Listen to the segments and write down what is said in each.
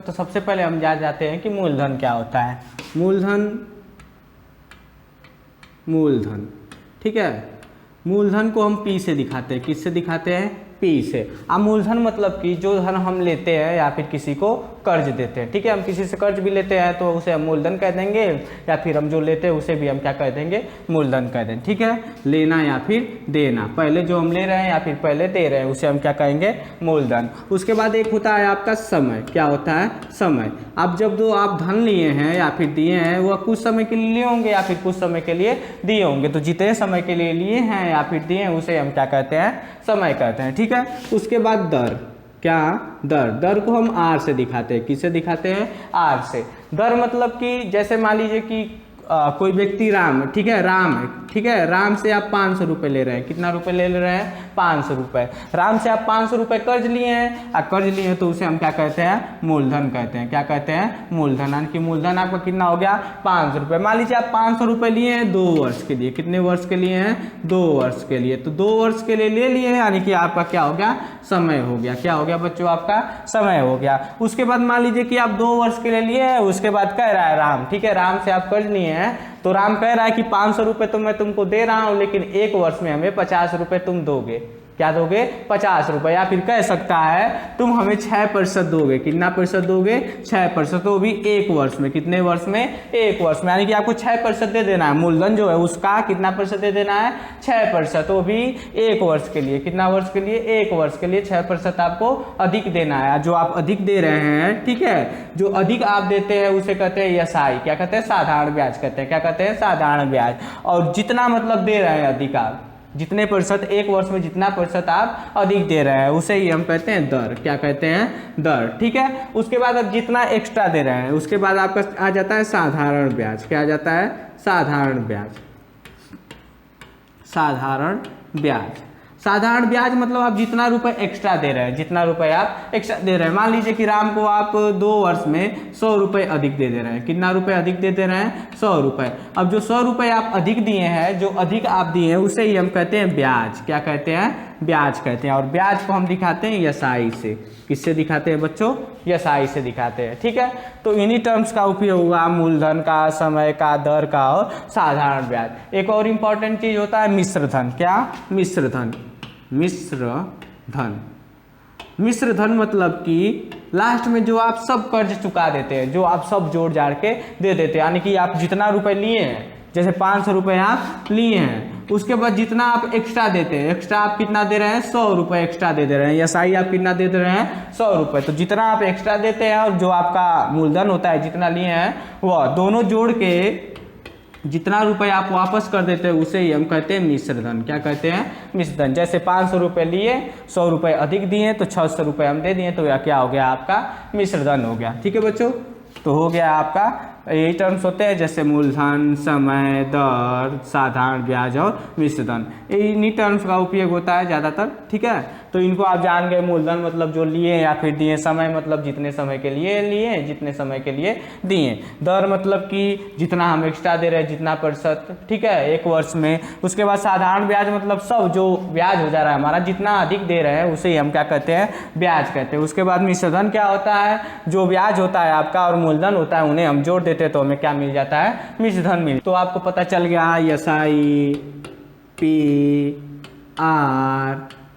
तो सबसे पहले हम जान जाते हैं कि मूलधन क्या होता है। मूलधन ठीक है। मूलधन को हम पी से दिखाते हैं। किससे दिखाते हैं? पी से। अब मूलधन मतलब कि जो धन हम लेते हैं या फिर किसी को कर्ज देते हैं। ठीक है, हम किसी से कर्ज भी लेते हैं तो उसे हम मूलधन कह देंगे, या फिर हम जो लेते हैं उसे भी हम क्या कह देंगे? मूलधन कह देंगे। ठीक है, लेना या फिर देना, पहले जो हम ले रहे हैं या फिर पहले दे रहे हैं उसे हम क्या कहेंगे? मूलधन। उसके बाद एक होता है आपका समय। क्या होता है? समय। अब जब जो आप धन लिए हैं या फिर दिए हैं वह कुछ समय के लिए लिए होंगे या फिर कुछ समय के लिए दिए होंगे, तो जितने समय के लिए लिए हैं या फिर दिए हैं उसे हम क्या कहते हैं? समय कहते हैं। ठीक है, उसके बाद दर। क्या? दर। दर को हम आर से दिखाते हैं। किससे दिखाते हैं? आर से। दर मतलब कि जैसे मान लीजिए कि कोई व्यक्ति राम, ठीक है, राम है, ठीक है, राम से आप 500 रुपये ले रहे हैं। कितना रुपये ले रहे हैं? 500 रुपये। राम से आप 500 रुपये कर्ज लिए हैं, कर्ज लिए हैं तो उसे हम क्या कहते हैं? मूलधन कहते हैं। क्या कहते हैं? मूलधन। यानी कि मूलधन आपका कितना हो गया? 500 रुपये। मान लीजिए आप 500 रुपये लिए हैं 2 वर्ष के लिए। कितने वर्ष के लिए हैं? 2 वर्ष के लिए। तो 2 वर्ष के लिए ले लिए हैं, यानी कि आपका क्या हो गया? समय हो गया। क्या हो गया बच्चों? आपका समय हो गया। उसके बाद मान लीजिए कि आप 2 वर्ष के लिए लिए हैं, उसके बाद कह रहा है राम, ठीक है, राम से आप कर्ज लिए हैं तो राम कह रहा है कि 500 रुपये तो मैं तुमको दे रहा हूं, लेकिन 1 वर्ष में हमें 50 रुपये तुम दोगे। क्या दोगे? 50 रुपये। या फिर कह सकता है तुम हमें 6% दोगे। कितना प्रतिशत दोगे? 6%। तो भी 1 वर्ष में। कितने वर्ष में? 1 वर्ष में। यानी कि आपको 6% दे देना है। मूलधन जो है उसका कितना प्रतिशत दे देना है? 6%। तो भी 1 वर्ष के लिए। कितना वर्ष के लिए? 1 वर्ष के लिए 6% आपको अधिक देना है। जो आप अधिक दे रहे हैं, ठीक है, जो अधिक आप देते हैं उसे कहते हैं एसआई। क्या कहते हैं? साधारण ब्याज कहते हैं। क्या कहते हैं? साधारण ब्याज। और जितना मतलब दे रहे हैं अधिक, आप जितने प्रतिशत 1 वर्ष में जितना प्रतिशत आप अधिक दे रहे हैं उसे ही हम कहते हैं दर। क्या कहते हैं? दर। ठीक है, उसके बाद अब जितना एक्स्ट्रा दे रहे हैं उसके बाद आपका आ जाता है साधारण ब्याज। क्या आ जाता है? साधारण ब्याज। साधारण ब्याज। साधारण ब्याज मतलब आप जितना रुपए एक्स्ट्रा दे रहे हैं, जितना रुपए आप एक्स्ट्रा दे रहे हैं। मान लीजिए कि राम को आप 2 वर्ष में 100 रुपये अधिक दे रहे हैं। कितना रुपए अधिक दे रहे हैं? 100 रुपये। अब जो 100 रुपये आप अधिक दिए हैं, जो अधिक आप दिए हैं उसे ही हम कहते हैं ब्याज। क्या कहते हैं? ब्याज कहते हैं। और ब्याज को हम दिखाते हैं एसआई से। किससे दिखाते हैं बच्चों? एसआई से दिखाते हैं। ठीक है, तो इन्हीं टर्म्स का उपयोग हुआ मूलधन का, समय का, दर का और साधारण ब्याज। एक और इंपॉर्टेंट चीज होता है मिश्र धन। क्या? मिश्र धन। मिश्र धन। मिश्र धन मतलब कि लास्ट में जो आप सब कर्ज चुका देते हैं, जो आप सब जोड़ जाड़ के दे देते हैं। यानी कि आप जितना रुपए लिए हैं, जैसे 500 रुपये आप लिए हैं, उसके बाद जितना आप एक्स्ट्रा देते हैं, एक्स्ट्रा आप कितना दे रहे हैं? 100 रुपये एक्स्ट्रा दे रहे हैं। एसआई आप कितना दे रहे हैं? 100 रुपये। तो जितना आप एक्स्ट्रा देते हैं और जो आपका मूलधन होता है जितना लिए हैं वह दोनों जोड़ के जितना रुपए आप वापस कर देते हैं उसे ही हम कहते हैं मिश्र धन। क्या कहते हैं? मिश्र धन। जैसे 500 रुपये लिए, 100 रुपये अधिक दिए तो 600 रुपये हम दे दिए, तो यह क्या हो गया? आपका मिश्र धन हो गया। ठीक है बच्चों, तो हो गया आपका यही टर्म्स होते हैं जैसे मूलधन, समय, दर, साधारण ब्याज और मिश्र धन। इन्हीं टर्म्स का उपयोग होता है ज़्यादातर। ठीक है, तो इनको आप जान गए। मूलधन मतलब जो लिए या फिर दिए, समय मतलब जितने समय के लिए लिए, जितने समय के लिए दिए, दर मतलब कि जितना हम एक्स्ट्रा दे रहे हैं, जितना प्रतिशत, ठीक है, 1 वर्ष में। उसके बाद साधारण ब्याज मतलब सब जो ब्याज हो जा रहा है हमारा, जितना अधिक दे रहे हैं उसे ही हम क्या कहते हैं? ब्याज कहते हैं। उसके बाद मिश्र धन क्या होता है? जो ब्याज होता है आपका और मूलधन होता है उन्हें हम जोड़ देते हैं तो हमें क्या मिल जाता है? मिश्र धन मिल। तो आपको पता चल गया एसआई, पी, आर,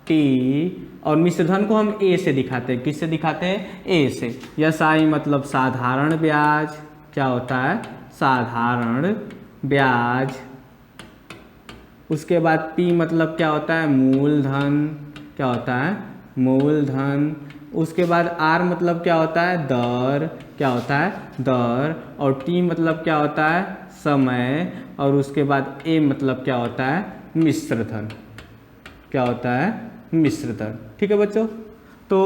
टी और मिश्र धन को हम ए से दिखाते हैं। किससे दिखाते हैं? ए से। एसआई मतलब साधारण ब्याज। क्या होता है? साधारण ब्याज। उसके बाद पी मतलब क्या होता है? मूलधन। क्या होता है? मूलधन। उसके बाद आर मतलब क्या होता है? दर। क्या होता है? दर। और टी मतलब क्या होता है? समय। और उसके बाद ए मतलब क्या होता है? मिश्र धन। क्या होता है? मिश्र धन। ठीक है बच्चों, तो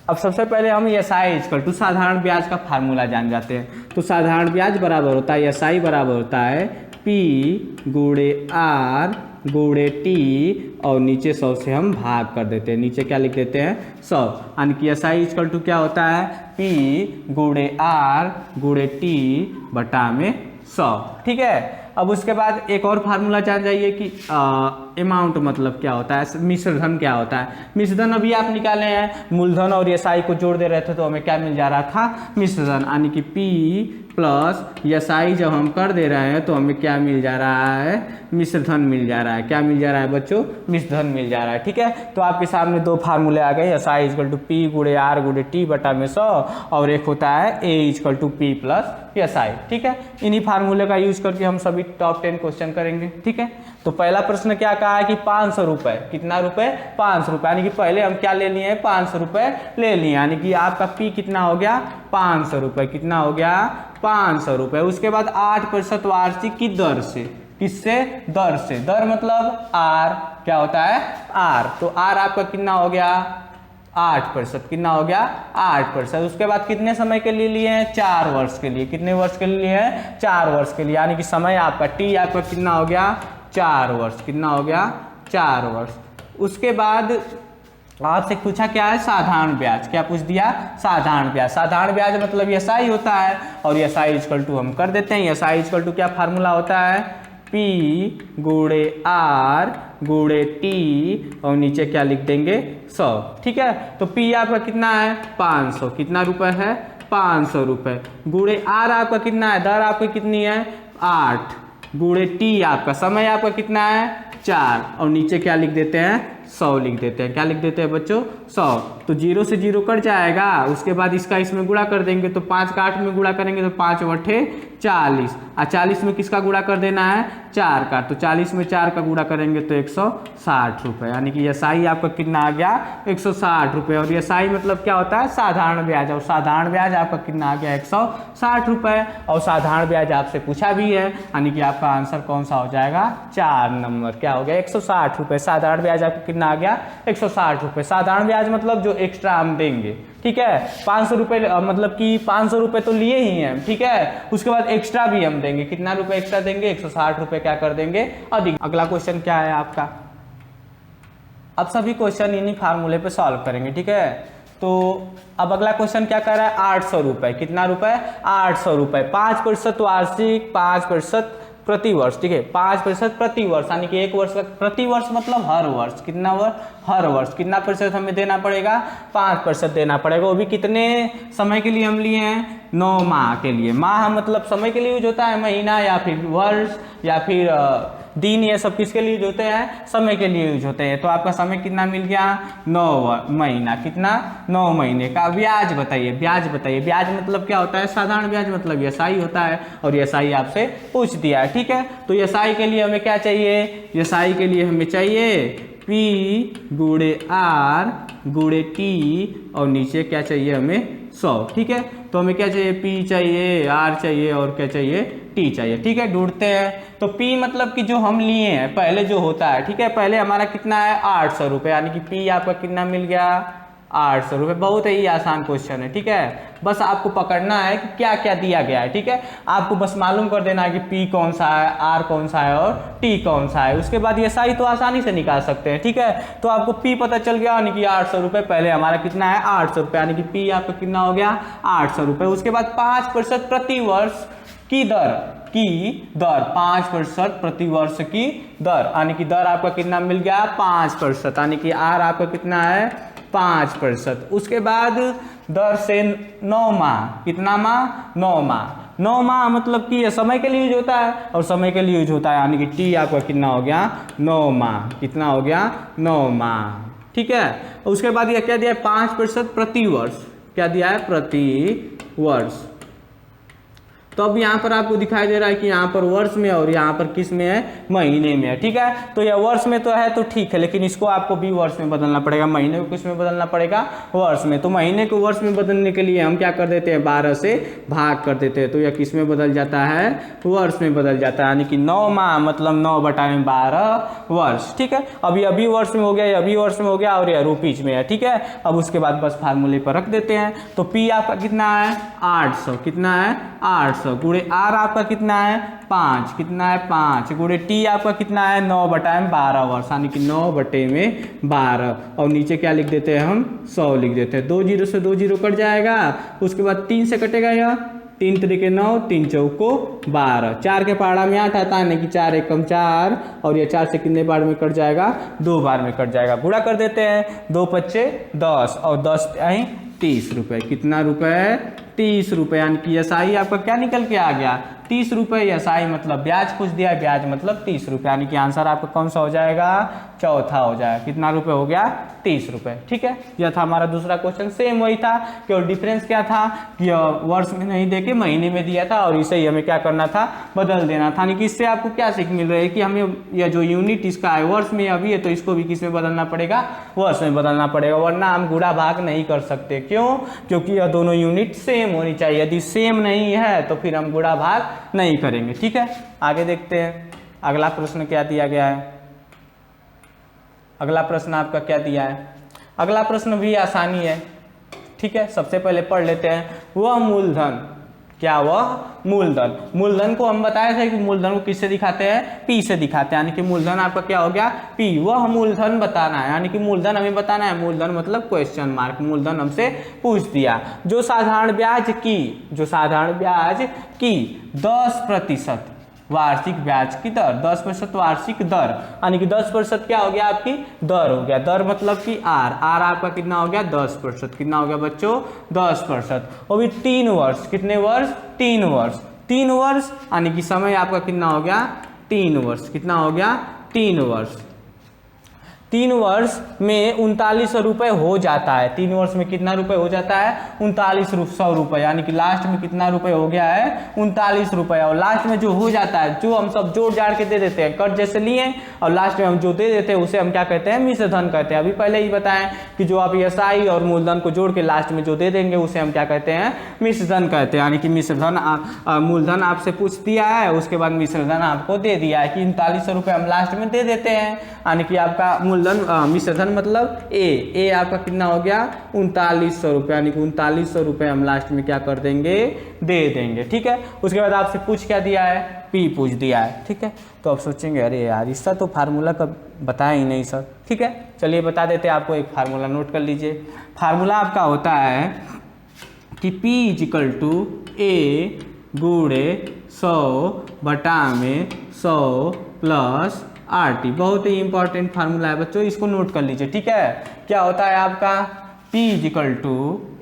अब सबसे पहले हम एसआई इक्वल टू साधारण ब्याज का फार्मूला जान जाते हैं। तो साधारण ब्याज बराबर होता है, एसआई बराबर होता है पी गुणे आर गुणे टी और नीचे 100 से हम भाग कर देते हैं। नीचे क्या लिख देते हैं? 100। यानी कि एसआई इक्वल टू क्या होता है? पी गुणे आर गुणे टी बटा में 100। ठीक है, अब उसके बाद एक और फार्मूला जान जाइए कि अमाउंट मतलब क्या होता है, मिश्र धन क्या होता है। मिश्र धन अभी आप निकाले हैं, मूलधन और एसआई को जोड़ दे रहे थे तो हमें क्या मिल जा रहा था, मिश्र धन, यानी कि पी प्लस एसआई जब हम कर दे रहे हैं तो हमें क्या मिल जा रहा है, मिश्र धन मिल जा रहा है। क्या मिल जा रहा है बच्चों, मिश्र धन मिल जा रहा है। ठीक है, तो आपके सामने दो फार्मूले आ गए, एसआई इजकल टू पी गुणे आर गुणे टी बटा में 100, और एक होता है A is equal to P plus SI. ठीक है, इन्हीं फार्मूले का यूज करके हम सभी टॉप 10 क्वेश्चन करेंगे। ठीक है, तो पहला प्रश्न क्या कहा है कि 500 रुपए, कितना रुपए, 500 रुपए, यानी कि पहले हम क्या ले लिए, 500 रुपए ले लिए, यानी कि आपका पी कितना हो गया, 500 रुपए, कितना हो गया, 500 रुपए। उसके बाद 8% वार्षिक की दर से, किससे, दर से, दर मतलब आर, क्या होता है, आर, तो आर आपका कितना हो गया, 8%, कितना हो गया, 8%। उसके बाद कितने समय के लिए लिए हैं, 4 वर्ष के लिए, कितने वर्ष के लिए हैं, 4 वर्ष के लिए, यानी कि समय आपका टी आपका कितना हो गया, 4 वर्ष, कितना हो गया, 4 वर्ष। उसके बाद आपसे पूछा क्या है, साधारण ब्याज, क्या पूछ दिया, साधारण ब्याज। साधारण ब्याज मतलब एसआई होता है, और एसआई इजकल टू हम कर देते हैं, एसआई इजकल टू क्या फार्मूला होता है, पी गुणे आर गुणे टी, और नीचे क्या लिख देंगे, 100। ठीक है, तो पी आपका कितना है, 500, कितना रुपए है, 500 रुपए, गुणे आर आपका कितना है, दर आपकी कितनी है, 8, गुणे टी आपका समय आपका कितना है, 4, और नीचे क्या लिख देते हैं, 100 लिख देते हैं। क्या लिख देते हैं बच्चों, 100। तो 0 से 0 कट जाएगा, उसके बाद इसका इसमें गुणा कर देंगे, तो 5 का 8 में गुणा करेंगे तो 5 बटे 40, और 40 में किसका गुणा कर देना है, 4 का, तो 40 में 4 का गुणा करेंगे तो 160 रुपये, यानी कि एसआई आपका कितना आ गया, 160 रुपये। और एसआई मतलब क्या होता है, साधारण ब्याज, और साधारण ब्याज आपका कितना आ गया, 160 रुपये। और साधारण ब्याज आपसे पूछा भी है, यानी कि आपका आंसर कौन सा हो जाएगा, 4 नंबर, क्या हो गया, 160 रुपये। साधारण ब्याज आपका कितना आ गया, 160 रुपये। साधारण ब्याज मतलब जो एक्स्ट्रा हम देंगे। ठीक है, 500 रुपये मतलब कि 500 रुपये तो लिए ही हैं, ठीक है, उसके बाद एक्स्ट्रा भी हम देंगे, कितना रुपए एक्स्ट्रा देंगे, 160 रुपये क्या कर देंगे, अधिक। अगला क्वेश्चन क्या है आपका, अब सभी क्वेश्चन इन्हीं फार्मूले पे सॉल्व करेंगे। ठीक है, तो अब अगला क्वेश्चन क्या कर रहा है, 800 रुपये, कितना रुपए, 800 रुपये, 5% वार्षिक, 5% प्रति वर्ष। ठीक है, 5% प्रति वर्ष, यानी कि 1 वर्ष का, प्रति वर्ष मतलब हर वर्ष, कितना वर्ष, हर वर्ष, कितना प्रतिशत हमें देना पड़ेगा, 5% देना पड़ेगा। वो भी कितने समय के लिए हम लिए हैं, 9 माह के लिए। माह मतलब समय के लिए यूज होता है, महीना या फिर वर्ष या फिर दिन, ये सब किसके लिए यूज होते हैं, समय के लिए यूज होते हैं। तो आपका समय कितना मिल गया, 9 महीना, कितना, 9 महीने का। ब्याज बताइए, ब्याज बताइए, ब्याज मतलब क्या होता है, साधारण ब्याज मतलब एसआई होता है, और एसआई आपसे पूछ दिया है। ठीक है, तो एसआई के लिए हमें क्या चाहिए, एसआई के लिए हमें चाहिए पी गुणे आर गुणे टी, और नीचे क्या चाहिए हमें, 100। ठीक है, तो हमें क्या चाहिए, पी चाहिए, आर चाहिए, और क्या चाहिए, टी चाहिए। ठीक है, ढूंढते हैं। तो पी मतलब कि जो हम लिए हैं पहले जो होता है, ठीक है, पहले हमारा कितना है, 800 रुपये, यानी कि पी आपका कितना मिल गया, 800 रुपये। बहुत ही आसान क्वेश्चन है। ठीक है, बस आपको पकड़ना है कि क्या क्या दिया गया है। ठीक है, आपको बस मालूम कर देना है कि पी कौन सा है, आर कौन सा है, और टी कौन सा है। उसके बाद ये सारी तो आसानी से निकाल सकते हैं। ठीक है, तो आपको पी पता चल गया, यानी कि 800 रुपये, पहले हमारा कितना है, 800 रुपये, यानी कि पी आपका कितना हो गया, 800 रुपये। उसके बाद 5% प्रति वर्ष की दर, 5% प्रति वर्ष की दर, यानी कि दर आपका कितना मिल गया, 5%, यानी कि आर आपका कितना है, 5%। उसके बाद दर से 9 माह, कितना माह, 9 माह। 9 माह मतलब कि ये समय के लिए यूज होता है, और समय के लिए यूज होता है, यानी कि टी आपका कितना हो गया, 9 माह, कितना हो गया, 9 माह। ठीक है, उसके बाद ये क्या दिया है, 5% प्रति वर्ष, क्या दिया है, प्रति वर्ष। तो अब यहाँ पर आपको दिखाई दे रहा है कि यहाँ पर वर्ष में, और यहाँ पर किस में है, महीने में है। ठीक है, तो यह वर्ष में तो है तो ठीक है, लेकिन इसको आपको भी वर्ष में बदलना पड़ेगा, महीने को किस में बदलना पड़ेगा, वर्ष में। तो महीने को वर्ष में बदलने के लिए हम क्या कर देते हैं, 12 से भाग कर देते हैं, तो यह किस में बदल जाता है, वर्ष में बदल जाता है, यानी कि 9 माह मतलब 9/12 वर्ष। ठीक है, अभी वर्ष में हो गया, अभी वर्ष में हो गया, और यह रुपीज में है। ठीक है, अब उसके बाद बस फार्मूले पर रख देते हैं। तो पी आपका कितना है, 800, कितना है, 800, गुणे आर आपका कितना है, 5, कितना है, 5, गुणे टी आपका कितना है, 9/12 वर्ष, यानी कि 9/12, और नीचे क्या लिख देते हैं हम, 100 लिख देते हैं। 2 0 से 2 0 कट जाएगा, उसके बाद 3 से कटेगा यह 3 तरीके 9, 3 चौको 12, 4 के पहाड़ा में 8 आता है, यानी कि 4 एकम 4, और ये 4 से कितने बार में कट जाएगा, 2 बार में कट जाएगा। गुणा कर देते हैं, 2 पच्चे 10 और 10 आई 30 रुपये। कितना रुपए, 30 रुपये, यानी कि एसआई आपका क्या निकल के आ गया, 30 रुपये। एसआई मतलब ब्याज पूछ दिया, ब्याज मतलब 30 रुपये, यानी कि आंसर आपका कौन सा हो जाएगा, चौथा हो जाएगा। कितना रुपये हो गया, 30 रुपये। ठीक है, यह था हमारा दूसरा क्वेश्चन। सेम वही था, केवल डिफरेंस क्या था कि वर्ष में नहीं देके महीने में दिया था, और इसे ही हमें क्या करना था, बदल देना था। यानी कि इससे आपको क्या सीख मिल रही है कि हमें यह जो यूनिट इसका है वर्ष में अभी है, तो इसको भी किस में बदलना पड़ेगा, वर्ष में बदलना पड़ेगा, वरना हम गुणा भाग नहीं कर सकते। क्यों, क्योंकि यह दोनों यूनिट सेम होनी चाहिए। यदि सेम नहीं है तो फिर हम गुणा भाग नहीं करेंगे। ठीक है, आगे देखते हैं अगला प्रश्न क्या दिया गया है। अगला प्रश्न आपका क्या दिया है, अगला प्रश्न भी आसानी है। ठीक है, सबसे पहले पढ़ लेते हैं। वह मूलधन, क्या वह मूलधन, मूलधन को हम बताए थे कि मूलधन को किससे दिखाते हैं, पी से दिखाते हैं, यानी कि मूलधन आपका क्या हो गया, पी। वह मूलधन बताना है, यानी कि मूलधन हमें बताना है। मूलधन मतलब क्वेश्चन मार्क, मूलधन हमसे पूछ दिया। जो साधारण ब्याज की, जो साधारण ब्याज की 10% वार्षिक ब्याज की दर, 10% वार्षिक दर, यानी कि 10% क्या हो गया, आपकी दर हो गया। दर मतलब कि आर, आर आपका कितना हो गया, 10%। कितना हो गया बच्चों, 10%। और भी 3 वर्ष, कितने वर्ष, 3 वर्ष, 3 वर्ष, यानी कि समय आपका कितना हो गया, 3 वर्ष। कितना हो गया, 3 वर्ष। 3 वर्ष में 3900 रुपये हो जाता है। 3 वर्ष में कितना रुपये हो जाता है, 3900 रुपये, यानी कि लास्ट में कितना रुपये हो गया है, 39 रुपये। और लास्ट में जो हो जाता है, जो हम सब जोड़ जाड़ के दे देते हैं, कट जैसे लिए और लास्ट में हम जो दे देते हैं उसे हम क्या कहते हैं, मिश्र धन कहते हैं। अभी पहले ही बताएं कि जो आप एसआई और मूलधन को जोड़ के लास्ट में जो दे देंगे उसे हम क्या कहते हैं, मिश्र धन कहते हैं। यानी कि मिश्र धन, मूलधन आपसे पूछ दिया है, उसके बाद मिश्र धन आपको दे दिया है कि 3900 रुपये हम लास्ट में दे देते हैं, यानी कि आपका मूलधन मिश्र धन मतलब ए आपका कितना हो गया, 3900 रुपये, यानी कि 3900 रुपये हम लास्ट में क्या कर देंगे, दे देंगे। ठीक है, उसके बाद आपसे पूछ क्या दिया है, पी पूछ दिया है। ठीक है, तो आप सोचेंगे अरे यार इसका तो फार्मूला का बताया ही नहीं सर। ठीक है, चलिए बता देते हैं आपको, एक फार्मूला नोट कर लीजिए। फार्मूला आपका होता है कि P इजिकल टू ए गुणे 100 बटा में 100 प्लस RT। बहुत ही इंपॉर्टेंट फार्मूला है बच्चों, इसको नोट कर लीजिए। ठीक है, क्या होता है आपका P इजिकल टू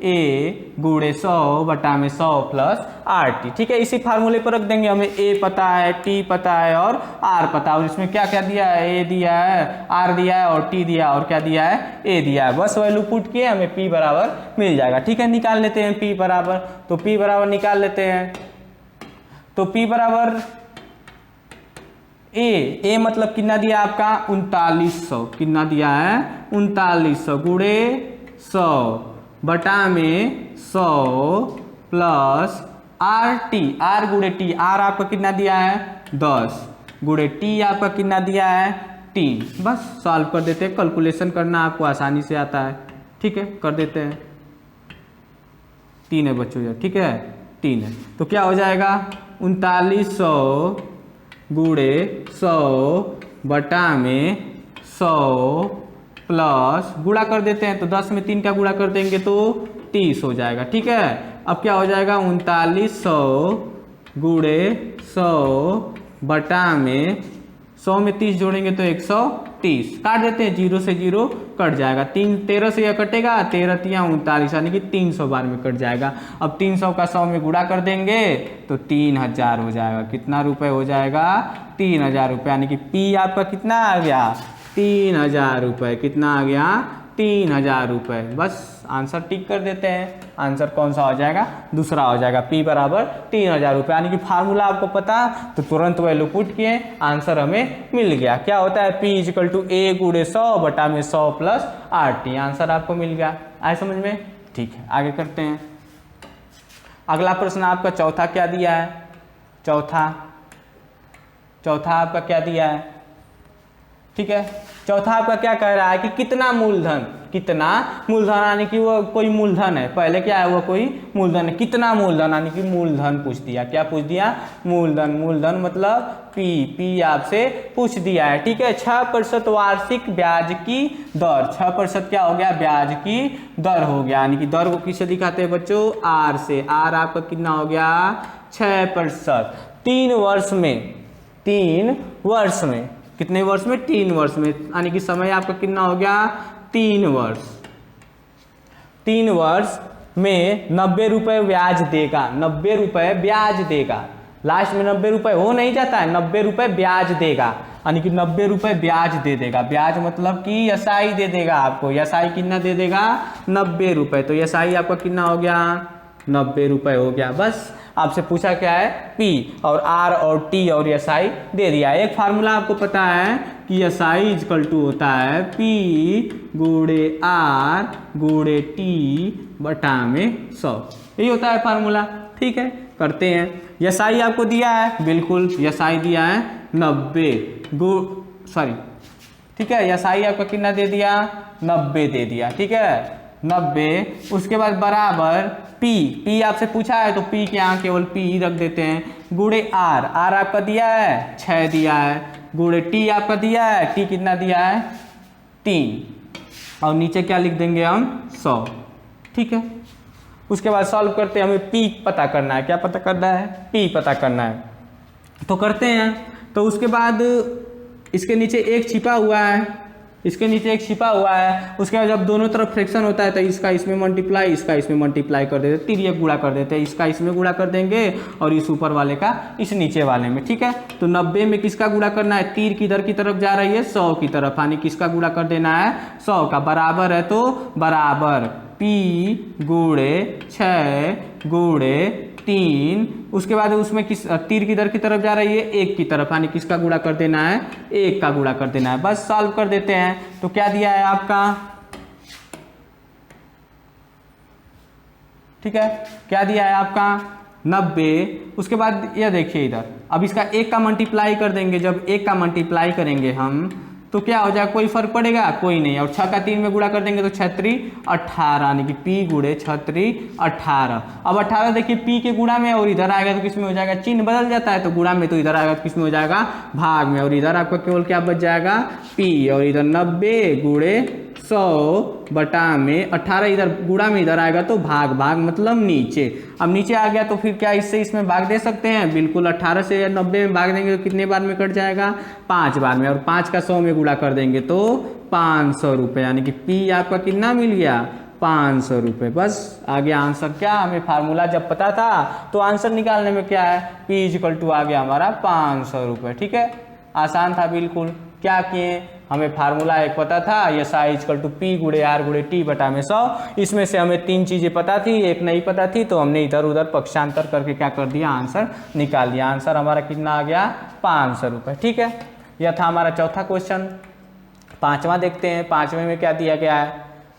ए गुणे 100 बटा में 100 प्लस RT। ठीक है, इसी फार्मूले पर रख देंगे। हमें A पता है, T पता है और R पता है, और इसमें क्या क्या दिया है, A दिया है, R दिया है और T दिया है, और क्या दिया है, A दिया है। बस वैल्यू पुट किए हमें P बराबर मिल जाएगा। ठीक है, निकाल लेते हैं P बराबर, तो P बराबर निकाल लेते हैं। तो P बराबर ए मतलब कितना दिया आपका, 3900। कितना दिया है, 3900 गुणे 100 बटा में 100 प्लस RT, R गुणे T, R आपका कितना दिया है, 10 गुणे T आपका कितना दिया है, 3। बस सॉल्व कर देते हैं, कैलकुलेशन करना आपको आसानी से आता है। ठीक है, कर देते हैं। 3 है बच्चों यार, ठीक है, 3 है, तो क्या हो जाएगा, 3900 गुणे 100 बटा में 100 प्लस, गुणा कर देते हैं तो 10 में 3 का गुणा कर देंगे तो 30 हो जाएगा। ठीक है, अब क्या हो जाएगा, 3900 गुणे 100 बटा में 100 में 30 जोड़ेंगे तो 130, काट देते हैं, 0 से 0 कट जाएगा, 13 से यह कटेगा, 13 तिया 39, यानी कि 300 बार में कट जाएगा। अब 300 का 100 में गुणा कर देंगे तो 3000 हो जाएगा। कितना रुपए हो जाएगा, 3000 रुपये, यानी कि P आपका कितना आ गया, 3000 रुपये। कितना आ गया, 3000 रुपये। बस आंसर टिक कर देते हैं, आंसर कौन सा हो जाएगा, दूसरा हो जाएगा, P बराबर 3000 रुपये। यानी कि फार्मूला आपको पता तो तुरंत वैल्यू पुट किए, आंसर हमें मिल गया। क्या होता है, P इजिकल टू ए गुणे 100 बटा में 100 प्लस RT, आंसर आपको मिल गया। आए समझ में? ठीक है, आगे करते हैं। अगला प्रश्न आपका चौथा क्या दिया है, चौथा आपका क्या दिया है, ठीक है, चौथा आपका क्या कह रहा है कि कितना कितना मूलधन, यानी कि वो कोई मूलधन है, पहले क्या है वो कोई मूलधन है, कितना मूलधन, यानी कि मूलधन पूछ दिया। क्या पूछ दिया? मूलधन। मूलधन मतलब पी आपसे पूछ दिया है, ठीक है। 6% वार्षिक ब्याज की दर, 6% क्या हो गया? ब्याज की दर हो गया, यानी कि दर को किससे दिखाते हैं बच्चों? आर से। आर आपका कितना हो गया? 6%। 3 वर्ष में, 3 वर्ष में, कितने वर्ष में? 3 वर्ष में, यानी कि समय आपका कितना हो गया? 3 वर्ष। 3 वर्ष में 90 रुपये ब्याज देगा, 90 रुपये ब्याज देगा। लास्ट में 90 रुपये हो नहीं जाता है, 90 रुपये ब्याज देगा, यानी कि 90 रुपये ब्याज दे देगा। ब्याज मतलब कि एसआई दे देगा आपको। एसआई कितना दे देगा? 90 रुपये। तो एसआई आपका कितना हो गया? 90 रुपये हो गया। बस आपसे पूछा क्या है? पी, और आर और टी और एसआई दे दिया। एक फार्मूला आपको पता है कि एसआई इजकल टू होता है पी गुणे आर गुणे टी बटा में 100, यही होता है फार्मूला, ठीक है। करते हैं। एसआई आपको दिया है, बिल्कुल एसआई दिया है 90 ठीक है। एसआई आपका कितना दे दिया? 90 दे दिया, ठीक है, 90। उसके बाद बराबर पी आपसे पूछा है तो पी के यहाँ केवल पी रख देते हैं, गुणे आर आपका दिया है 6 दिया है, गुणे टी आपका दिया है, टी कितना दिया है? 3, और नीचे क्या लिख देंगे हम? 100, ठीक है। उसके बाद सॉल्व करते हैं, हमें पी पता करना है। क्या पता करना है? पी पता करना है, तो करते हैं। तो उसके बाद इसके नीचे एक छिपा हुआ है, इसके नीचे एक छिपा हुआ है। उसके बाद जब दोनों तरफ फ्रैक्शन होता है तो इसका इसमें मल्टीप्लाई, इसका इसमें मल्टीप्लाई कर देते, तिर्यक गुणा कर देते हैं। इसका इसमें गुणा कर देंगे और इस ऊपर वाले का इस नीचे वाले में, ठीक है। तो 90 में किसका गुणा करना है? तीर किधर की तरफ जा रही है? 100 की तरफ, यानी किसका गुणा कर देना है? 100 का। बराबर है तो बराबर पी गुणे 6 गुणे 3, उसके बाद उसमें किस तीर किधर की तरफ जा रही है? 1 की तरफ, यानी किसका गुणा कर देना है? 1 का गुणा कर देना है। बस सॉल्व कर देते हैं। तो क्या दिया है आपका? ठीक है, क्या दिया है आपका? 90। उसके बाद ये देखिए इधर, अब इसका 1 का मल्टीप्लाई कर देंगे। जब 1 का मल्टीप्लाई करेंगे हम तो क्या हो जाएगा? कोई फर्क पड़ेगा? कोई नहीं। और 6 का 3 में गुणा कर देंगे तो 6 3 18, यानी कि पी गुणे 6 3 18। अब 18 देखिए पी के गुणा में, और इधर आएगा तो किस में हो जाएगा? चिन्ह बदल जाता है, तो गुणा में, तो इधर आएगा तो किस में हो जाएगा? भाग में। और इधर आपका केवल क्या बच जाएगा? पी, और इधर 90 गुणे 100 बटा में 18, इधर गुणा में इधर आएगा तो भाग, भाग मतलब नीचे। अब नीचे आ गया तो फिर क्या इससे इसमें भाग दे सकते हैं? बिल्कुल। 18 से 90 में भाग देंगे तो कितने बार में कट जाएगा? 5 बार में। और 5 का 100 में गुणा कर देंगे तो 500 रुपये, यानी कि पी आपका कितना मिल गया? 500 रुपये। बस आ गया आंसर। क्या हमें फार्मूला जब पता था तो आंसर निकालने में क्या है? पी इक्वल टू आ गया हमारा 500 रुपये, ठीक है। आसान था बिल्कुल। क्या किए? हमें फार्मूला एक पता था, S I equal to P गुणे आर गुणे टी बटा में 100। इसमें से हमें 3 चीज़ें पता थी, एक नहीं पता थी, तो हमने इधर उधर पक्षांतर करके क्या कर दिया? आंसर निकाल दिया। आंसर हमारा कितना आ गया? 500 रुपये, ठीक है। यह था हमारा चौथा क्वेश्चन। 5वां देखते हैं। 5वें में क्या दिया गया है?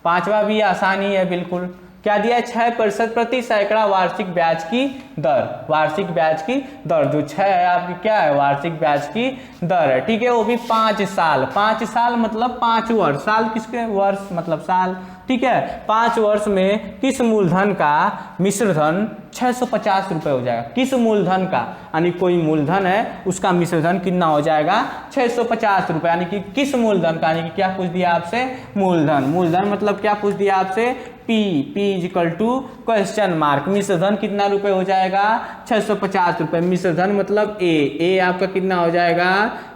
5वां भी आसान ही है बिल्कुल। क्या दिया है? 6% प्रति सैकड़ा वार्षिक ब्याज की दर। वार्षिक ब्याज की दर जो 6 है आपकी क्या है? वार्षिक ब्याज की दर है, ठीक है। वो भी 5 साल। 5 साल मतलब 5 वर्ष। साल किसके? वर्ष मतलब साल, ठीक है। 5 वर्ष में किस मूलधन का मिश्र धन 650 रुपये हो जाएगा? किस मूलधन का, यानी कोई मूलधन है उसका मिश्र धन कितना हो जाएगा? 650 रुपये, यानी कि किस मूलधन का, यानी कि क्या पूछ दिया आपसे? मूलधन। मूलधन मतलब क्या पूछ दिया आपसे? P equal to question mark. मिश्र धन कितना रुपए हो जाएगा? 650 रुपये। मिश्र धन मतलब ए आपका कितना हो जाएगा?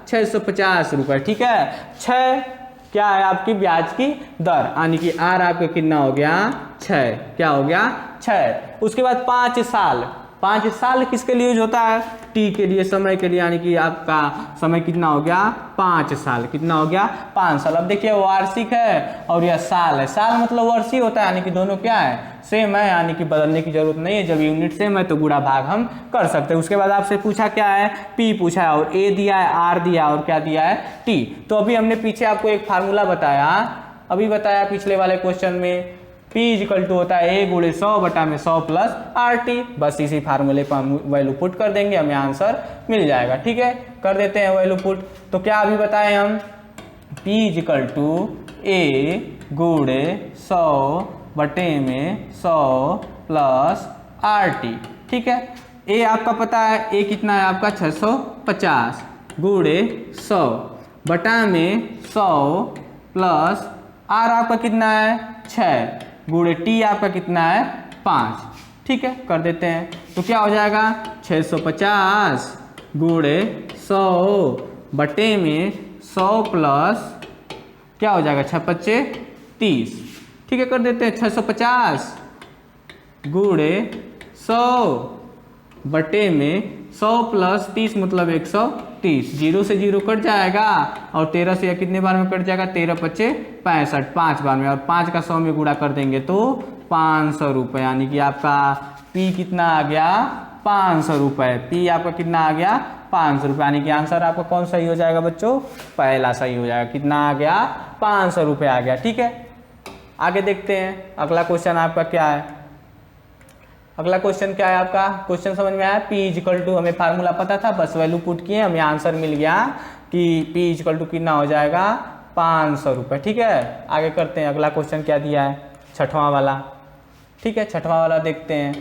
650 रुपये, ठीक है। 6 क्या है आपकी ब्याज की दर, यानी कि आर आपका कितना हो गया? 6। क्या हो गया? 6। उसके बाद 5 साल। 5 साल किसके लिए यूज होता है? टी के लिए, समय के लिए, यानी कि आपका समय कितना हो गया? 5 साल। कितना हो गया? 5 साल। अब देखिए वार्षिक है और यह साल है। साल मतलब वर्ष ही होता है, यानी कि दोनों क्या है? सेम है, यानी कि बदलने की जरूरत नहीं है। जब यूनिट सेम है तो गुणा भाग हम कर सकते हैं। उसके बाद आपसे पूछा क्या है? पी पूछा है, और ए दिया है, आर दिया, और क्या दिया है? टी। तो अभी हमने पीछे आपको एक फार्मूला बताया, अभी बताया पिछले वाले क्वेश्चन में, P इक्वल टू होता है ए गुणे 100 बटा में 100 प्लस आर टी। बस इसी फार्मूले पर हम वैल्यू पुट कर देंगे, हमें आंसर मिल जाएगा, ठीक है। कर देते हैं वैल्यू पुट। तो क्या अभी बताएं हम? P इक्वल टू ए गुणे 100 बटे में 100 प्लस RT। ठीक है, ए आपका पता है, ए कितना है आपका 650 गुणे 100 बटा में 100 प्लस आर आपका कितना है 6 गुणे टी आपका कितना है 5। ठीक है, कर देते हैं तो क्या हो जाएगा 650 गुणे 100 बटे में 100 प्लस क्या हो जाएगा 6 पच्चे 30। ठीक है, कर देते हैं 650 गुणे 100 बटे में 100 प्लस 30 मतलब 130। 0 से 0 कट जाएगा और 13 से कितने बार में कट जाएगा 13 पच्चे 65 5 बार में, और 5 का 100 में गुणा कर देंगे तो 500 रुपये, यानी कि आपका P कितना आ गया 500 रुपये। P आपका कितना आ गया 500 रुपये, यानी कि आंसर आपका कौन सही हो जाएगा बच्चों, पहला सही हो जाएगा। कितना आ गया 500 रुपये आ गया। ठीक है, आगे देखते हैं अगला क्वेश्चन आपका क्या है। अगला क्वेश्चन क्या है आपका, क्वेश्चन समझ में आया। P इक्वल टू, हमें फार्मूला पता था, बस वैल्यू पुट किए, हमें आंसर मिल गया कि P इक्वल टू कितना हो जाएगा 500 रुपये। ठीक है, आगे करते हैं। अगला क्वेश्चन क्या दिया है, छठवां वाला। ठीक है, छठवां वाला देखते हैं।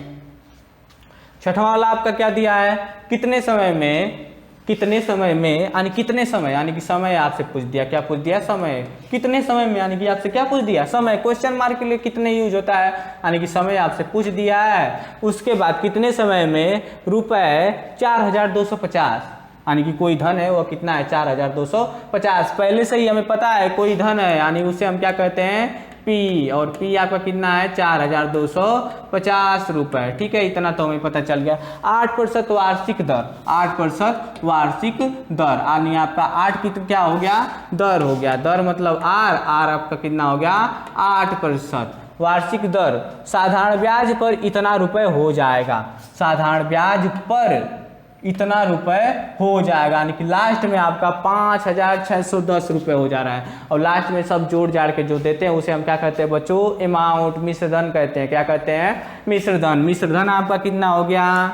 छठवां वाला आपका क्या दिया है, कितने समय में यानी कितने समय, यानी कि समय आपसे पूछ दिया, क्या पूछ दिया समय, कितने समय में, यानी कि आपसे क्या पूछ दिया समय, क्वेश्चन मार्क के लिए कितने यूज होता है, यानी कि समय आपसे पूछ दिया है। उसके बाद कितने समय में रुपए 4250, यानी कि कोई धन है वो कितना है 4250। पहले से ही हमें पता है कोई धन है, यानी उसे हम क्या कहते हैं P, और P आपका कितना है 4250 रुपये। ठीक है, इतना तो हमें पता चल गया। 8% वार्षिक दर, 8% वार्षिक दर, यानी आपका 8 की क्या हो गया दर हो गया, दर मतलब R आपका कितना हो गया 8%। वार्षिक दर साधारण ब्याज पर इतना रुपए हो जाएगा, साधारण ब्याज पर इतना रुपए हो जाएगा, यानी कि लास्ट में आपका 5610 रुपये हो जा रहा है। और लास्ट में सब जोड़ जाड़ के जो देते हैं उसे हम क्या कहते हैं बच्चों, अमाउंट, मिश्रधन कहते हैं। क्या कहते हैं, मिश्रधन। मिश्रधन आपका कितना हो गया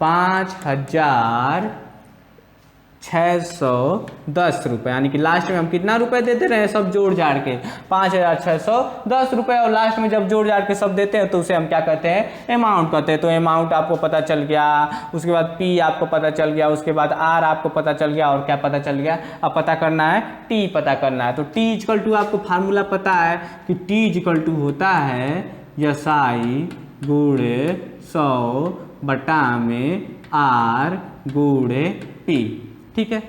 5610 रुपये, यानी कि लास्ट में हम कितना रुपए देते रहे सब जोड़ जाड़ के 5610 रुपये, और लास्ट में जब जोड़ जाड़ के सब देते हैं तो उसे हम क्या कहते हैं अमाउंट कहते हैं। तो अमाउंट आपको पता चल गया, उसके बाद P आपको पता चल गया, उसके बाद R आपको पता चल गया, और क्या पता चल गया, अब पता करना है T पता करना है। तो T इक्वल टू आपको फार्मूला पता है कि T इक्वल टू होता है SI गुणे 100 बटा में R गुणे P। ठीक है,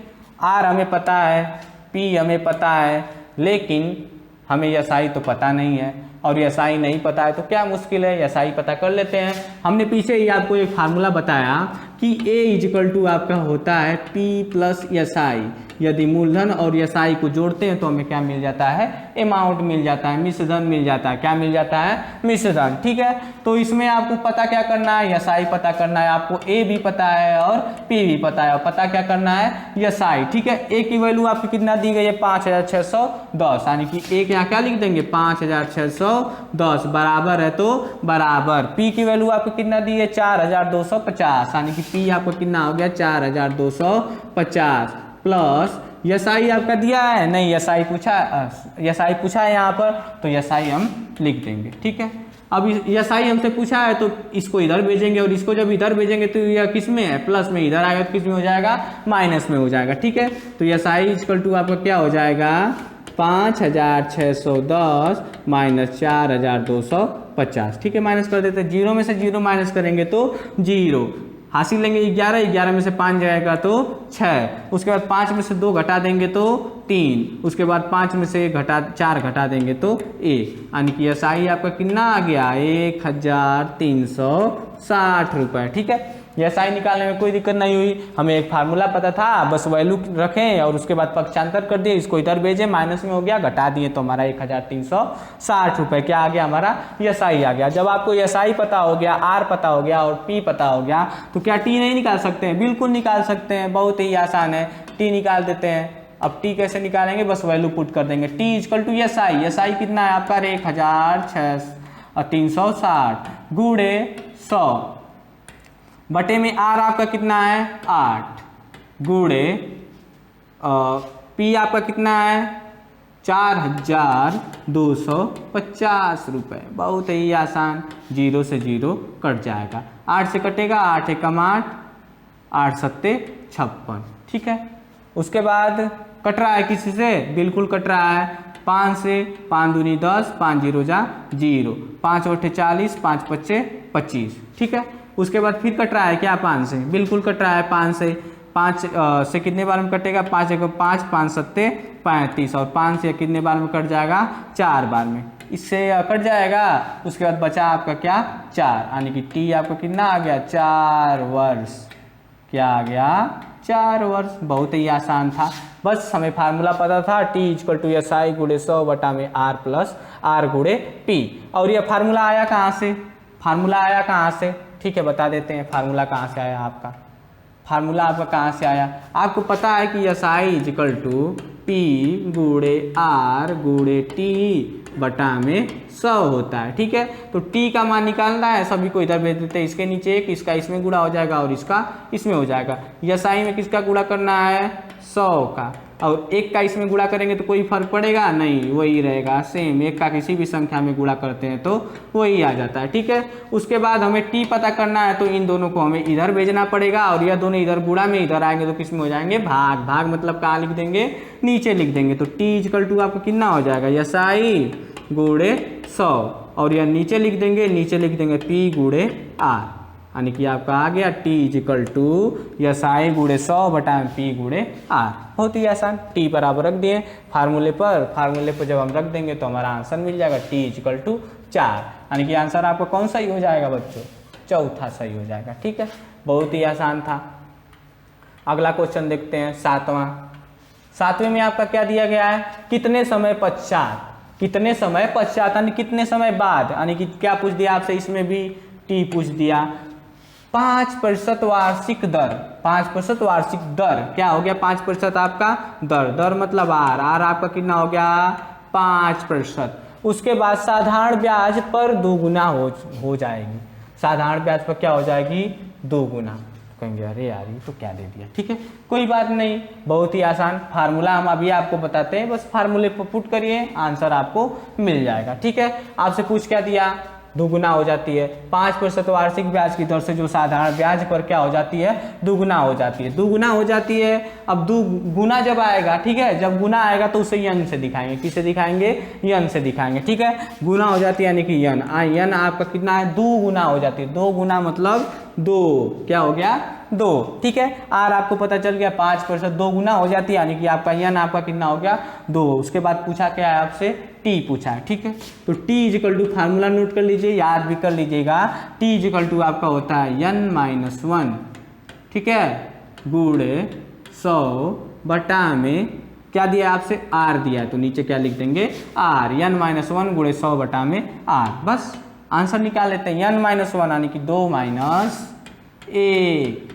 R हमें पता है, P हमें पता है, लेकिन हमें SI तो पता नहीं है, और SI नहीं पता है तो क्या मुश्किल है, SI पता कर लेते हैं। हमने पीछे ही आपको एक फार्मूला बताया कि A इक्वल टू आपका होता है P प्लस SI। यदि मूलधन और SI को जोड़ते हैं तो हमें क्या मिल जाता है अमाउंट मिल जाता है, मिश्रधन मिल जाता है। क्या मिल जाता है मिश्रधन। ठीक है, तो इसमें आपको पता क्या करना है, SI पता करना है। आपको A भी पता है और P भी पता है, और पता क्या करना है SI। ठीक है, A की वैल्यू आपकी कितना दी गई है 5610, यानी कि A के यहाँ क्या लिख देंगे 5610 बराबर है, तो बराबर P की वैल्यू आपको कितना दी है 4250, यानी कि P आपको कितना हो गया 4250 प्लस SI आपका दिया है नहीं, SI पूछा है यहाँ पर, तो SI हम लिख देंगे। ठीक है, अब SI हमसे पूछा है तो इसको इधर भेजेंगे, और इसको जब इधर भेजेंगे तो यह किस में है प्लस में, इधर आएगा तो किस में हो जाएगा माइनस में हो जाएगा। ठीक है, तो SI इक्वल टू आपका क्या हो जाएगा 5610 माइनस 4250। ठीक है, माइनस कर देते हैं, 0 में से 0 माइनस करेंगे तो 0, हासिल लेंगे 11 में से 5 जाएगा तो 6, उसके बाद 5 में से 2 घटा देंगे तो 3, उसके बाद 5 में से 4 घटा देंगे तो 1, यानी कि SI आपका कितना आ गया 1360 रुपये। ठीक है, SI निकालने में कोई दिक्कत नहीं हुई, हमें एक फार्मूला पता था, बस वैल्यू रखें और उसके बाद पक्षांतर कर दिए, इसको इधर भेजे, माइनस में हो गया, घटा दिए तो हमारा 1360 रुपये क्या आ गया हमारा SI आ गया। जब आपको SI पता हो गया, R पता हो गया और P पता हो गया तो क्या T नहीं निकाल सकते हैं, बिल्कुल निकाल सकते हैं, बहुत ही आसान है, T निकाल देते हैं। अब T कैसे निकालेंगे, बस वैल्यू पुट कर देंगे, T इक्वल टू SI कितना है आपका 1360 गुणे 100 बटे में R आपका कितना है 8 गुणे P आपका कितना है 4,250 रुपये। बहुत ही आसान, 0 से 0 कट जाएगा, 8 से कटेगा, 8 एकम 8, 8 सत्ते 56, ठीक है। उसके बाद कट रहा है किसी से, बिल्कुल कट रहा है, 5 से, 5 दूनी 10, 5 जीरो जा 0, 5 8 40, 5 पच्चे 25, ठीक है। उसके बाद फिर कट रहा है क्या, 5 से, बिल्कुल कट रहा है 5 से, 5 से कितने बार में कटेगा, 5 एक 5, 5 सत्ते 35, और 5 से कितने बार में कट जाएगा, 4 बार में, इससे कट जाएगा। उसके बाद बचा आपका क्या, 4, यानी कि टी आपका कितना आ गया, 4 वर्ष, क्या आ गया, 4 वर्ष। बहुत ही आसान था, बस हमें फार्मूला पता था, T equal to S I गुणे 100 बटा में आर प्लस आर गुणे पी। और यह फार्मूला आया कहाँ से, फार्मूला आया कहाँ से, ठीक है, बता देते हैं फार्मूला कहाँ से आया आपका। फार्मूला आपका कहाँ से आया, आपको पता है कि S I equal to P गुणे आर गुणे टी बटा में 100 होता है, ठीक है। तो टी का मान निकालना है, सभी को इधर भेज देते हैं, इसके नीचे एक, इसका इसमें गुणा हो जाएगा और इसका इसमें हो जाएगा। एसआई में किसका गुणा करना है, 100 का, और एक का इसमें गुणा करेंगे तो कोई फर्क पड़ेगा नहीं, वही रहेगा सेम, एक का किसी भी संख्या में गुणा करते हैं तो वही आ जाता है, ठीक है। उसके बाद हमें टी पता करना है, तो इन दोनों को हमें इधर भेजना पड़ेगा, और यह दोनों इधर गुणा में इधर आएंगे तो किस में हो जाएंगे, भाग। भाग मतलब कहाँ लिख देंगे, नीचे लिख देंगे। तो टी इक्वल टू आपका कितना हो जाएगा, एसआई गुणे 100, और यह नीचे लिख देंगे, नीचे लिख देंगे पी गुणे आर, यानी कि आपका आ गया टी इक्वल टू एसआई गुणे 100 बटा पी गुणे आर। बहुत ही आसान, टी बराबर रख दिए फार्मूले पर, फार्मूले पर जब हम रख देंगे तो हमारा आंसर मिल जाएगा टी इक्वल टू 4, यानी कि आंसर आपका कौन सही हो जाएगा बच्चों, चौथा सही हो जाएगा, ठीक है। बहुत ही आसान था। अगला क्वेश्चन देखते हैं, 7वां। 7वें में आपका क्या दिया गया है, कितने समय पश्चात, कितने समय पश्चात यानी कितने समय बाद, यानी कि क्या पूछ दिया आपसे, इसमें भी टी पूछ दिया। 5% वार्षिक दर, 5% वार्षिक दर, क्या हो गया 5% आपका दर, दर मतलब आर, आर आपका कितना हो गया 5%। उसके बाद साधारण ब्याज पर दोगुना हो जाएगी, साधारण ब्याज पर क्या हो जाएगी, दोगुना। कहेंगे अरे यार ये तो क्या दे दिया, ठीक है, कोई बात नहीं, बहुत ही आसान फार्मूला हम अभी आपको बताते हैं, बस फार्मूले पर पुट करिए, आंसर आपको मिल जाएगा, ठीक है। आपसे पूछ क्या दिया, दुगुना हो जाती है, 5% वार्षिक ब्याज की दर से जो साधारण ब्याज पर क्या हो जाती है, दुगुना हो जाती है, दुगुना हो जाती है। अब गुना जब आएगा, ठीक है, जब गुना आएगा तो उसे यन से दिखाएंगे, किससे दिखाएंगे, यन से दिखाएंगे, ठीक है। गुना हो जाती है यानी कि यन, यन आपका कितना है, 2 गुना हो जाती है, 2 गुना मतलब 2, क्या हो गया 2, ठीक है। आर आपको पता चल गया, 5% 2 गुना हो जाती है, यानी कि आपका यन आपका कितना हो गया 2। उसके बाद पूछा क्या है आपसे, टी पूछा है, ठीक है। तो T equal to formula note कर लीजिए, याद भी कर लीजिएगा, टी इक्वल टू आपका होता है n-1, ठीक है, गुणे 100 बटा में क्या दिया आपसे, आर दिया है, तो नीचे क्या लिख देंगे आर, n-1 गुणे 100 बटा में आर, बस आंसर निकाल लेते हैं। n-1 यानी कि 2 - 1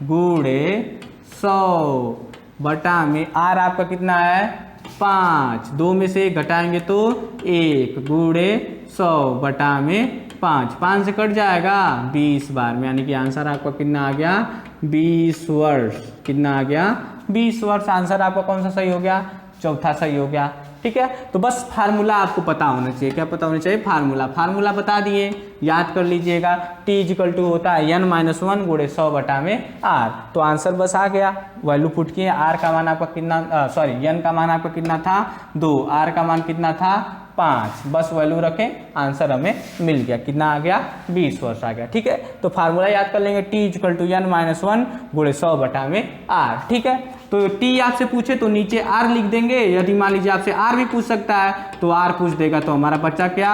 गुणे 100 बटा में आर आपका कितना है 5, 2 में से घटाएंगे तो 1 गुणे 100 बटा में 5, 5 से कट जाएगा 20 बार में, यानी कि आंसर आपका कितना आ गया 20 वर्ष, कितना आ गया 20 वर्ष। आंसर आपका कौन सा सही हो गया, चौथा सही हो गया, ठीक है। तो बस फार्मूला आपको पता होना चाहिए, क्या पता होना चाहिए, फार्मूला, फार्मूला बता दिए, याद कर लीजिएगा, टी इक्वल टू होता है n-1 गुणे 100 बटा में आर। तो आंसर बस आ गया, वैल्यू पुट किए, आर का मान आपका कितना, सॉरी एन का मान आपका कितना था 2, आर का मान कितना था 5, बस वैल्यू रखें, आंसर हमें मिल गया, कितना आ गया 20 वर्ष आ गया, ठीक है। तो फार्मूला याद कर लेंगे, टी इक्वल टू n-1 गुणे 100 बटा में आर, ठीक है। तो टी आपसे पूछे तो नीचे आर लिख देंगे, यदि मान लीजिए आपसे आर भी पूछ सकता है तो आर पूछ देगा, तो हमारा बचा क्या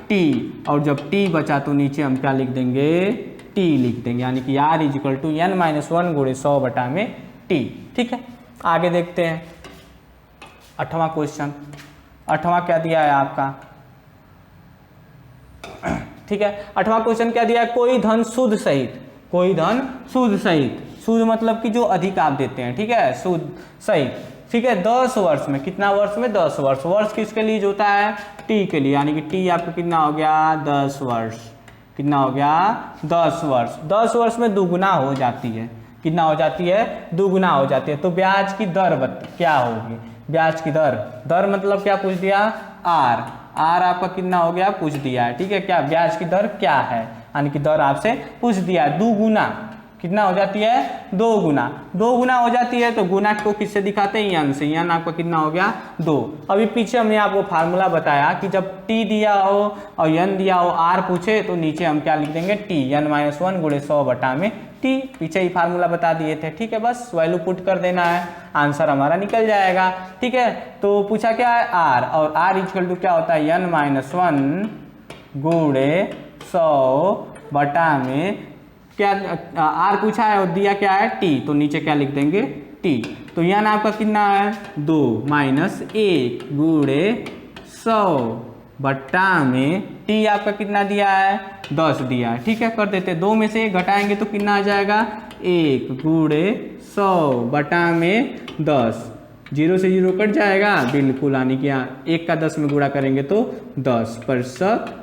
टी, और जब टी बचा तो नीचे हम क्या लिख देंगे, टी लिख देंगे, यानी कि are is equal to n-1 गुणे 100 बटा में टी, ठीक है। आगे देखते हैं 8वां क्वेश्चन। 8वां क्या दिया है आपका, ठीक है। 8वां क्वेश्चन क्या दिया है, कोई धन शुद्ध सहित, कोई धन शुद्ध सहित, शुद्ध मतलब कि जो अधिक आप देते हैं, ठीक है, शुद्ध सहित, ठीक है, 10 वर्ष में, कितना वर्ष में 10 वर्ष, वर्ष किसके लिए होता है, टी के लिए, यानी कि टी आपका कितना हो गया 10 वर्ष, कितना हो गया 10 वर्ष। 10 वर्ष में दुगुना हो जाती है, कितना हो जाती है, दुगुना हो जाती है। तो ब्याज की दर क्या होगी, ब्याज की दर, दर मतलब क्या पूछ दिया, आर, आर आपका कितना हो गया पूछ दिया है, ठीक है। क्या ब्याज की दर क्या है, यानी कि दर आपसे पूछ दिया है। 2 गुना कितना हो जाती है, 2 गुना, 2 गुना हो जाती है तो गुना को किससे दिखाते हैं, यन से, यन आपका कितना हो गया 2। अभी पीछे हमने आपको फार्मूला बताया कि जब टी दिया हो और यन दिया हो, आर पूछे तो नीचे हम क्या लिख देंगे, टी, यन माइनस 1 गुणे 100 बटा में टी, पीछे ही फार्मूला बता दिए थे, ठीक है। बस वैल्यू पुट कर देना है, आंसर हमारा निकल जाएगा, ठीक है। तो पूछा क्या है, आर, और आर इक्वल टू क्या होता है, यन माइनस 1 गुणे 100 बटा में क्या, आर पूछा है और दिया क्या है टी, तो नीचे क्या लिख देंगे टी। तो यन आपका कितना है 2 माइनस 1 गुणे 100 बट्टा में टी आपका कितना दिया है 10 दिया है, ठीक है। कर देते 2 में से घटाएंगे तो कितना आ जाएगा 1 गुणे 100 बटा में 10, 0 से 0 कट जाएगा बिल्कुल, यानी कि 1 का 10 में गुणा करेंगे तो 10%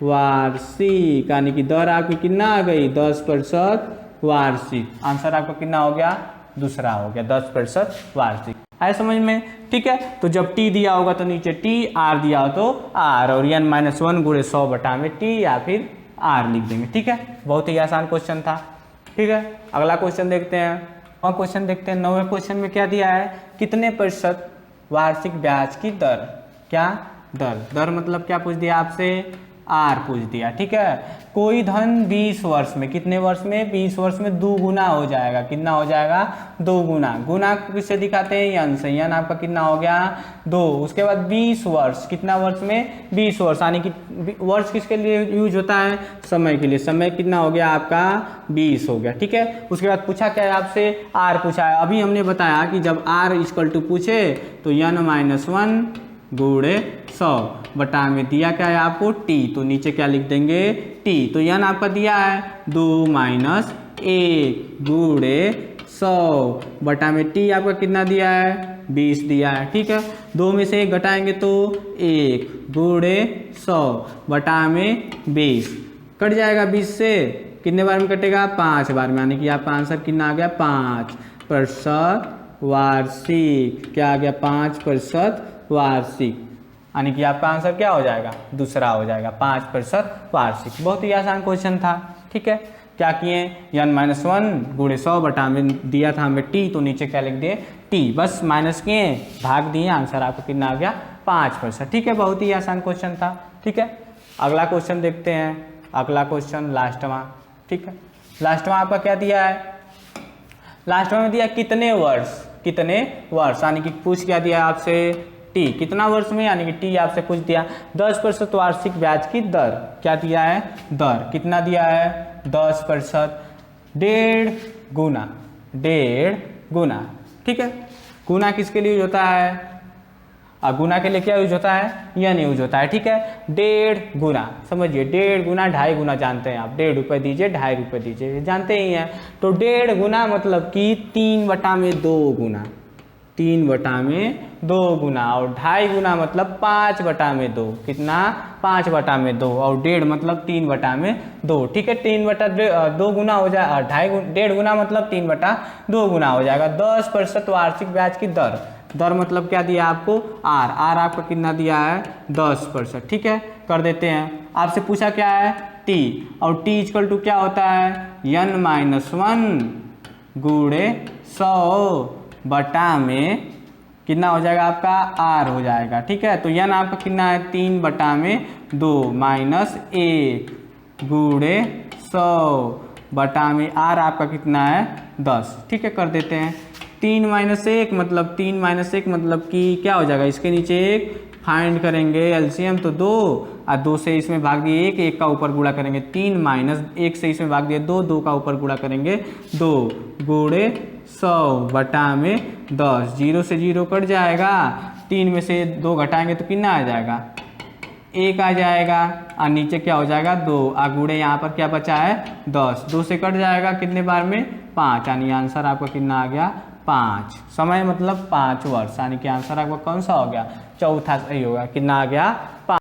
वार्षिक, यानी कि दर आपकी कितना आ गई 10% वार्षिक। आंसर आपका कितना हो गया, दूसरा हो गया 10% वार्षिक। आए समझ में, ठीक है। तो जब टी दिया होगा तो नीचे टी, आर दिया हो तो आर, और यन माइनस 1 गुणे 100 बटा में टी या फिर आर लिख देंगे, ठीक है। बहुत ही आसान क्वेश्चन था, ठीक है। अगला क्वेश्चन देखते हैं, और क्वेश्चन देखते हैं 9वें क्वेश्चन में क्या दिया है, कितने प्रतिशत वार्षिक ब्याज की दर, क्या दर, दर मतलब क्या पूछ दिया आपसे, आर पूछ दिया, ठीक है। कोई धन 20 वर्ष में, कितने वर्ष में, 20 वर्ष में 2 गुना हो जाएगा, कितना हो जाएगा 2 गुना, गुना किससे दिखाते हैं, यन से, यन आपका कितना हो गया 2। उसके बाद 20 वर्ष, कितना वर्ष में 20 वर्ष, यानी कि वर्ष किसके लिए यूज होता है, समय के लिए, समय कितना हो गया आपका 20 हो गया, ठीक है। उसके बाद पूछा क्या है आपसे, आर पूछा है। अभी हमने बताया कि जब आर इक्वल टू पूछे तो यन माइनस 1 गुणे 100 बटा में दिया क्या है आपको टी, तो नीचे क्या लिख देंगे टी। तो यन आपका दिया है 2 माइनस 1 गुणे 100 बटा में टी आपका कितना दिया है 20 दिया है, ठीक है। 2 में से 1 घटाएंगे तो 1 गुणे 100 बटा में 20, कट जाएगा 20 से, कितने बार में कटेगा 5 बार में, यानी कि आपका आंसर कितना आ गया 5% वार्षिक, क्या आ गया 5% वार्षिक, यानी कि आपका आंसर क्या हो जाएगा, दूसरा हो जाएगा 5% वार्षिक। बहुत ही आसान क्वेश्चन था, ठीक है। क्या किए, यन माइनस 1 गुणे 100 बटा में दिया था हमें टी, तो नीचे क्या लिख दिए टी, बस माइनस किए भाग दिए, आंसर आपको कितना आ गया 5%, ठीक है। बहुत ही आसान क्वेश्चन था, ठीक है। अगला क्वेश्चन देखते हैं, अगला क्वेश्चन लास्टवा, ठीक है। लास्टवा आपका क्या दिया है, लास्टवा में दिया कितने वर्ष, कितने वर्ष, यानी कि पूछ क्या दिया आपसे टी, कितना वर्ष में, यानी कि टी आपसे पूछ दिया 10% वार्षिक ब्याज की दर, क्या दिया है दर, कितना दिया है 10%, 1.5 गुना, 1.5 गुना, ठीक है। गुना किसके लिए यूज होता है, गुना के लिए क्या यूज होता है, यन यूज होता है, ठीक है। 1.5 गुना, समझिए 1.5 गुना 2.5 गुना जानते हैं आप, 1.5 रुपये दीजिए 2.5 रुपये दीजिए, जानते ही हैं। तो 1.5 गुना मतलब कि 3 बटा में 2 गुना, 3 बटा में 2 गुना, और 2.5 गुना मतलब 5 बटा में 2, कितना 5 बटा में 2, और 1.5 मतलब 3 बटा में 2, ठीक है। 3 बटा 2 गुना हो जाए, 1.5 गुना मतलब 3 बटा 2 गुना हो जाएगा। 10% वार्षिक ब्याज की दर, दर मतलब क्या दिया आपको आर, आर आपका कितना दिया है 10%, ठीक है। कर देते हैं, आपसे पूछा क्या है टी, और टी इक्वल टू क्या होता है यन माइनस 1 गुणे 100 बटा में कितना हो जाएगा आपका आर हो जाएगा, ठीक है। तो यन आपका कितना है 3 बटा में 2 माइनस 1 गुणे 100 बटा में आर आपका कितना है 10, ठीक है। कर देते हैं 3 माइनस 1 मतलब 3 माइनस 1 मतलब कि क्या हो जाएगा, इसके नीचे 1 फाइंड करेंगे एलसीएम तो 2, और 2 से इसमें भाग दिए 1, 1 का ऊपर गुणा करेंगे 3 माइनस 1 से इसमें भाग दिए 2, 2 का ऊपर गुणा करेंगे 2 गुणे 100 बटा में 10, 0 से 0 कट जाएगा, 3 में से 2 घटाएंगे तो कितना आ जाएगा 1 आ जाएगा, और नीचे क्या हो जाएगा 2, और गुणे यहाँ पर क्या बचा है 10, 2 से कट जाएगा कितने बार में 5, यानी आंसर आपका कितना आ गया 5, समय मतलब 5 वर्ष, यानी कि आंसर आपका कौन सा हो गया चौथा सही होगा, कितना आ गया 5।